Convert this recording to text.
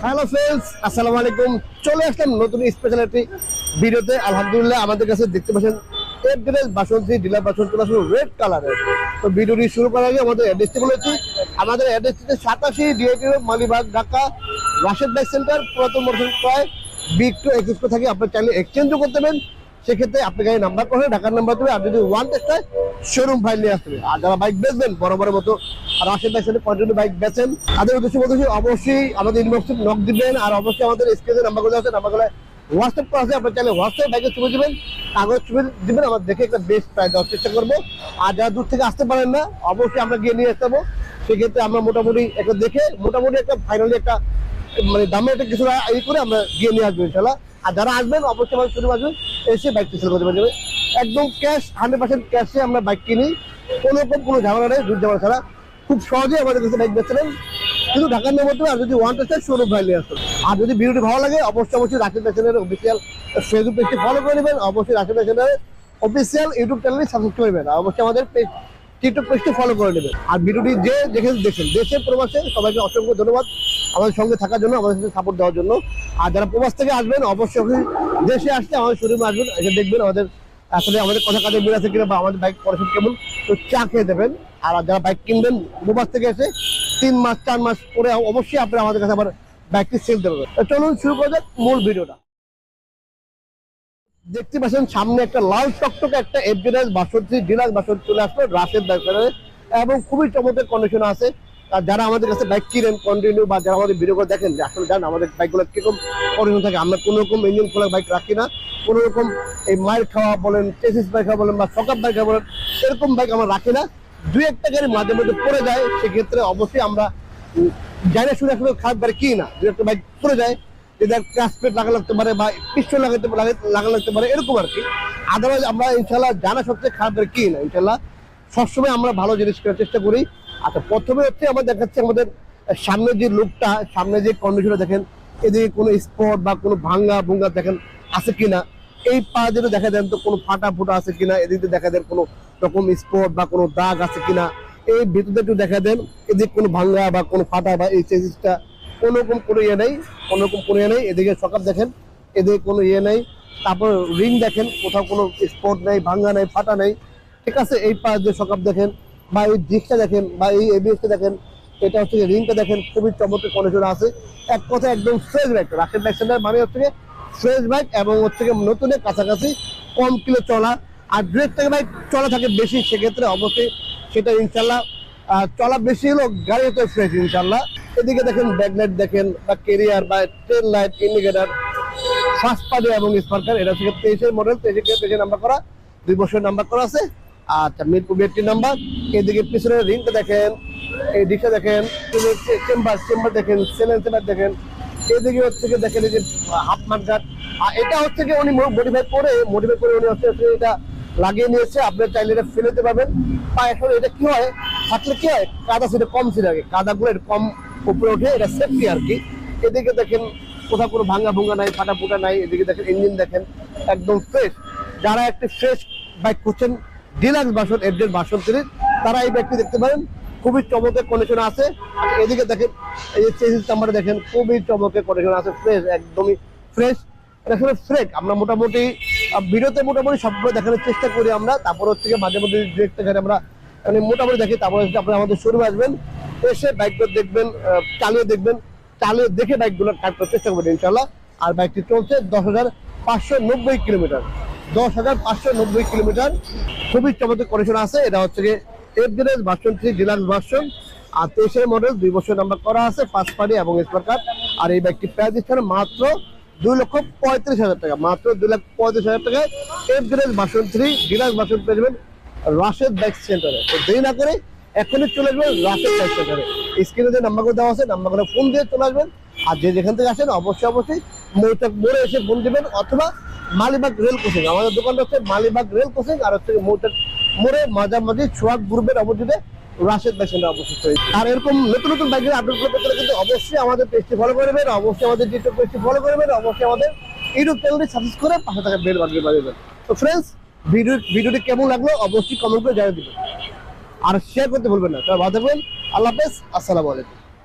Hello friends, আসসালামু আলাইকুম। চলে আসলাম নতুন স্পেশাল একটি ভিডিওতে। আলহামদুলিল্লাহ আমাদের কাছে দেখতে পাচ্ছেন এফগ্রেস বাসন্তী ডিলার বাসন চলে আসলো রেড কালারের। তো ভিডিওটি শুরু করার আগে আমাদের অ্যাড্রেসটি বলেছি। আমাদের অ্যাড্রেসটিতে 87 DIT Malibagh, Dhaka, Rashed bike centre, পুরাতন মোটর প্রায় বিগ টু এক্সপো থাকে। আপনি চাইলে এক্সচেঞ্জও করতে পারেন, সেক্ষেত্রে আপনি গাড়ি নাম্বার করে ঢাকার নাম্বার দেবে। আর যদি ওয়ান টেস্ট হয় শোরুম ফাইল নিয়ে আসতে হবে। আর যারা বাইক বেচবেন বড় মতো Rashed bike centre continue bike বেচেন, তাদের উদ্দেশ্য বলতেছি অবশ্যই আমাদের ইনবক্সে নক দিবেন। আর অবশ্যই আমাদের স্ক্রিনে নাম্বারগুলো আছে, নাম্বারগুলো হোয়াটসঅ্যাপ করা আছে। আপনি চাইলে হোয়াটসঅ্যাপ বাইকের ছবি দিবেন, কাগজ ছবি দিবেন, আমরা দেখে একটা বেস্ট প্রাইস দেওয়ার চেষ্টা করবো। আর যারা দূর থেকে আসতে পারেন না, অবশ্যই আমরা গিয়ে নিয়ে আসতে হবে। সেক্ষেত্রে আমরা মোটামুটি একটা দেখে মোটামুটি একটা ফাইনালি একটা মানে দামে একটা কিছু করে আমরা গিয়ে নিয়ে আসবো ইনশাল্লাহ। আর যারা আসবেন অবশ্যই আমাদের শোরুমে আসবেন, এসে বাইকটি সেল করতে পারবেন। একদম ক্যাশ 100% ক্যাশে আমরা বাইক কিনি, কোনো ঝামেলা নেই, দুধ ঝামেলা ছাড়া খুব সহজেই আমাদের কাছে বাইক বেচছিলেন। কিন্তু ঢাকার নাম হতে, আর যদি ওয়ান টেস্ট শোরুম ফাইল নিয়ে আসতে। আর যদি ভিডিওটি ভালো লাগে অবশ্যই রাশেদ বাইক সেন্টারের অফিসিয়াল ফেসবুক পেজটি ফলো করে নেবেন। অবশ্যই রাশেদ বাইক সেন্টারের অফিসিয়াল ইউটিউব চ্যানেলটি সাবস্ক্রাইব করবেন। অবশ্যই আমাদের টিকটক পেজটি ফলো করে নেবেন। আর ভিডিওটি যে দেখেছেন দেশে প্রবাসে সবাইকে অসংখ্য ধন্যবাদ আমাদের সঙ্গে থাকার জন্য, আমাদের সাথে সাপোর্ট দেওয়ার জন্য। আর যারা প্রবাস থেকে আসবেন অবশ্যই দেশে আসতে আমাদের শোরুমে আসবেন, এসে দেখবেন আমাদের আসলে আমাদের কথা কাজে মিল আছে কিনা, বা আমাদের বাইক পরিষদ কেমন, তো চা খেয়ে দেবেন। আর যারা বাইক কিনবেন প্রবাস থেকে এসে 3 মাস 4 মাস পরে অবশ্যই আপনারা আমাদের কাছে আবার বাইকটি সেল দেবেন। চলুন শুরু করা যাক মূল ভিডিওটা। দেখতে পাচ্ছেন সামনে একটা লাল টকটকে একটা এফজেডএস 62 ডিলাক্স বাসন চলে আসলো রাশেদ বাইক সেন্টারে, এবং খুবই চমৎকার কন্ডিশন আছে। আর যারা আমাদের কাছে বাইক কিনেন কন্টিনিউ, বা যারা আমাদের ভিডিও করে দেখেন, আসলে জানেন আমাদের বাইকগুলো কিরকম কন্ডিশন থাকে। আমরা কোনো রকম ইঞ্জিন খোলা বাইক রাখি না, কোনো রকম এই মাইল খাওয়া বলেন, চেসিস বাইক খাওয়া বলেন, বা সকাপ বাইক খাওয়া বলেন, এরকম বাইক আমরা রাখি না। দুই একটা গাড়ি মাঝে মধ্যে পড়ে যায়, সেক্ষেত্রে অবশ্যই আমরা জানে শুনে আসলে খারাপ গাড়ি কিনি না। দু একটা বাইক পড়ে যায়, ক্লাস প্লেট লাগা লাগতে পারে, বা পিস্টন লাগা লাগতে পারে, এরকম আর কি। আদারওয়াইজ আমরা ইনশাল্লাহ জানা সবচেয়ে খারাপ গাড়ি কিনি না। ইনশাল্লাহ সবসময় আমরা ভালো জিনিস কেনার চেষ্টা করি। আচ্ছা, প্রথমে হচ্ছে আমরা দেখাচ্ছি আমাদের সামনে যে লুকটা, সামনে যে কন্ডিশনটা দেখেন, এদিকে কোনো স্পট বা কোনো ভুঙ্গা দেখেন আছে কিনা, এই পা যেটা দেখা দেন তো কোনো ফাটা ফুটা আছে কিনা, এদিকে দেখা দেন কোনো রকম স্পট বা কোনো দাগ আছে কিনা, এই ভিতরে একটু দেখা দেন এদিকে কোনো ভাঙ্গা বা কোনো ফাটা, বা এই চেসিসটা কোনো রকম কোনো ইয়ে নেই, এদিকে সকাপ দেখেন, এদিকে কোনো ইয়ে নেই। তারপর রিং দেখেন, কোথাও কোনো স্পট নেই, ভাঙ্গা নেই, ফাটা নেই, ঠিক আছে। এই পা যে সকাপ দেখেন, বা এই ডিস্কটা দেখেন, বা এই এবিএসটা দেখেন, এটা হচ্ছে রিংটা দেখেন, খুবই চমৎকার কন্ডিশন আছে। এক কথা একদম fresh bike. Rashed bike centre মানে হচ্ছে ফ্রেশ বাইক, এবং হচ্ছে নতুনের কাছাকাছি কম কিলো চলা। আর দু একটা বাইক চলা থাকে বেশি, সেক্ষেত্রে অবশ্যই সেটা ইনশাল্লাহ চলা বেশি হলো গাড়ি হতে ফ্রেশ ইনশাল্লাহ। এদিকে দেখেন ব্যাকলাইট দেখেন, বা কেরিয়ার, বা টেল লাইট, ইন্ডিকেটার, ফার্স্ট পার্টি এবং স্পার্কার। এটা থেকে 23-এর মডেল, 23 নাম্বার করা, 2 বছর নাম্বার করা আছে। আচ্ছা, মিরপুর 82 নাম্বার। এদিকে পিছনের রিংটা দেখেন, এই দিকটা দেখেন, চেম্বার দেখেন, সেলেন্সার দেখেন। এদিকে হচ্ছে কি দেখেন এই যে হাফ মার্কার। আর এটা হচ্ছে কি উনি মডিফাই করে উনি হচ্ছে এটা লাগিয়ে নিয়েছে। আপনি চাইলে এটা ফেলে দিতে পারবেন। বা এখন এটা কি হয়, থাকলে কি হয়, কাদা ছিল কম ছিল আগে, কাদাগুলো কম উপরে ওঠে, এটা সেফটি আর কি। এদিকে দেখেন কোথাও কোনো ভুঙ্গা নাই, ফাটা ফুটা নাই। এদিকে দেখেন ইঞ্জিন দেখেন একদম ফ্রেশ। যারা একটি ফ্রেশ বাইক খুঁজছেন ডিলাক্স বাসন এফজেড 62, তারা এই বাইকটি দেখতে পারেন, খুবই চমৎকার কন্ডিশন আছে। এদিকে দেখেন এই যে চেসিস নাম্বারটা দেখেন, খুবই চমৎকার কন্ডিশন আছে, ফ্রেশ, একদমই ফ্রেশ। আসলে ফ্রেশ আমরা মোটামুটি ভিডিওতে মোটামুটি সবগুলো দেখানোর চেষ্টা করি আমরা। তারপর হচ্ছে মাঝে মধ্যে দেখতে গেলে আমরা মানে মোটামুটি দেখি। তারপর হচ্ছে আপনারা আমাদের শোরুমে আসবেন, এসে বাইকগুলো দেখবেন, চালিয়ে দেখে বাইকগুলো কাট করার চেষ্টা করবেন ইনশাল্লাহ। আর বাইকটি চলছে 10,590 কিলোমিটার, 10,590 কিলোমিটার, খুবই চমৎকার কন্ডিশন আছে। এটা হচ্ছে গিয়ে এফজেডএস 62 ডিলাক্স ভার্সন, আর 23-এর মডেল, 2 বছর নাম্বার করা আছে, ফার্স্ট পার্টি এবং স্পার্কার। আর এই বাইকটি প্রাইস দিচ্ছে মাত্র 2,35,000 টাকা, মাত্র 2,35,000 টাকায় এফজেডএস 62 ডিলাক্স ভার্সন পেয়ে যাবেন রাশেদ বাইক সেন্টারে। তো দেরি না করে এখনই চলে আসবেন রাশেদ বাইক সেন্টারে। স্ক্রিনে যে নাম্বারগুলো দেওয়া আছে, নাম্বারগুলো ফোন দিয়ে চলে আসবেন। আর যেখান থেকে আসেন অবশ্যই মোড়ে এসে ফোন দেবেন, অথবা মালিবাগ রেল ক্রসিং, আমাদের দোকানটা হচ্ছে মালিবাগ রেল ক্রসিং, আর হচ্ছে মোড়ে মাঝামাঝি সোহাগ গ্রুপের অপোজিটে রাশেদ বাইক সেন্টার অবস্থিত। আর এরকম নতুন বাইকের আপডেট পেতে কিন্তু অবশ্যই আমাদের পেজটি ফলো করবেন, অবশ্যই আমাদের টিকটক পেজটি ফলো করবেন, অবশ্যই আমাদের ইউটিউব চ্যানেলটি সাবস্ক্রাইব করে পাশে থাকা বেল বাটনটি বাজিয়ে। তো ফ্রেন্ডস, ভিডিওটি কেমন লাগলো অবশ্যই কমেন্ট করে জানিয়ে দিবেন, আর শেয়ার করতে ভুলবেন না। ভালো থাকবেন, আল্লাহ হাফেজ, আসসালামু আলাইকুম।